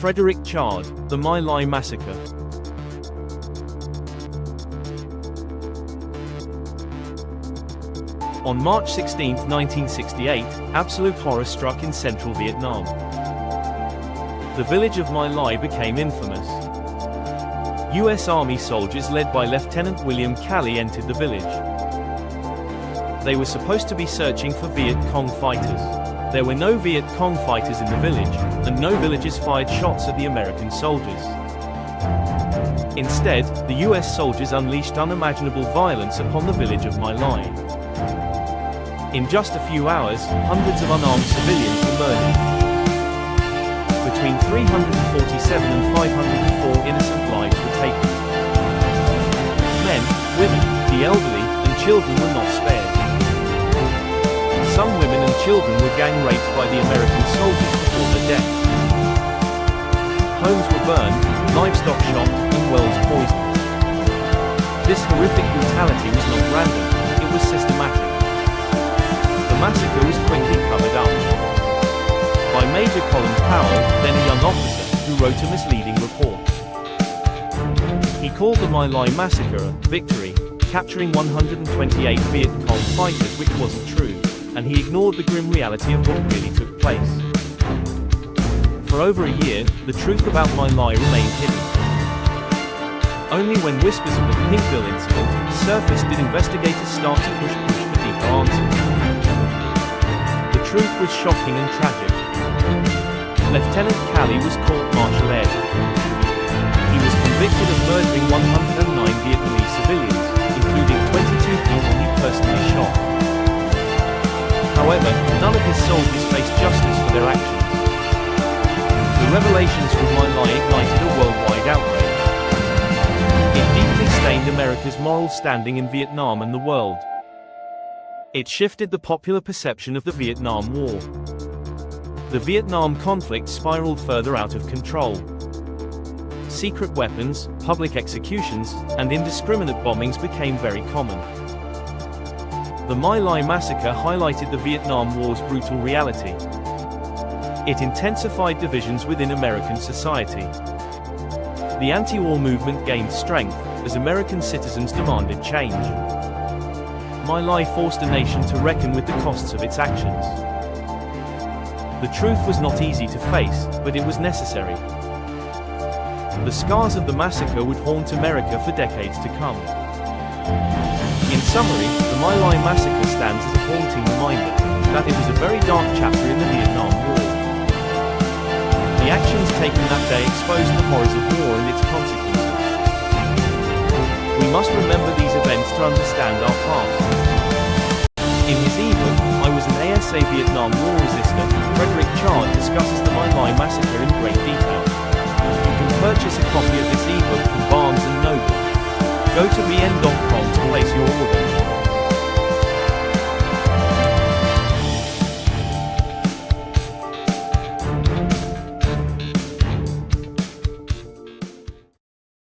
Frederick Chard, The My Lai Massacre. On March 16, 1968, absolute horror struck in central Vietnam. The village of My Lai became infamous. U.S. Army soldiers led by Lieutenant William Calley entered the village. They were supposed to be searching for Viet Cong fighters. There were no Viet Cong fighters in the village, and no villagers fired shots at the American soldiers. Instead, the U.S. soldiers unleashed unimaginable violence upon the village of My Lai. In just a few hours, hundreds of unarmed civilians were murdered. Between 347 and 504 innocent lives were taken. Men, women, the elderly, and children were not spared. Some women and children were gang raped by the American soldiers before their death. Homes were burned, livestock shot, and wells poisoned. This horrific brutality was not random, it was systematic. The massacre was quickly covered up by Major Colin Powell, then a young officer, who wrote a misleading report. He called the My Lai Massacre a victory, capturing 128 Viet Cong fighters, which wasn't true, and he ignored the grim reality of what really took place. For over a year, the truth about My Lai remained hidden. Only when whispers of the Pinkville incident surfaced did investigators start to push for deeper answers. The truth was shocking and tragic. Lieutenant Calley was court-martialed. He was convicted of murdering 109 Vietnamese civilians, including 22 people he personally shot. However, none of his soldiers faced justice for their actions. The revelations from My Lai ignited a worldwide outrage. It deeply stained America's moral standing in Vietnam and the world. It shifted the popular perception of the Vietnam War. The Vietnam conflict spiraled further out of control. Secret weapons, public executions, and indiscriminate bombings became very common. The My Lai Massacre highlighted the Vietnam War's brutal reality. It intensified divisions within American society. The anti-war movement gained strength, as American citizens demanded change. My Lai forced a nation to reckon with the costs of its actions. The truth was not easy to face, but it was necessary. The scars of the massacre would haunt America for decades to come. In summary, the My Lai Massacre stands as a haunting reminder that it was a very dark chapter in the Vietnam War. The actions taken that day exposed the horrors of war and its consequences. We must remember these events to understand our past. In his ebook, I Was an ASA Vietnam War Resistor, Frederick Chard discusses the My Lai Massacre in great detail. You can purchase a copy of this ebook from Barnes & Noble. Go to vn.com to place your order.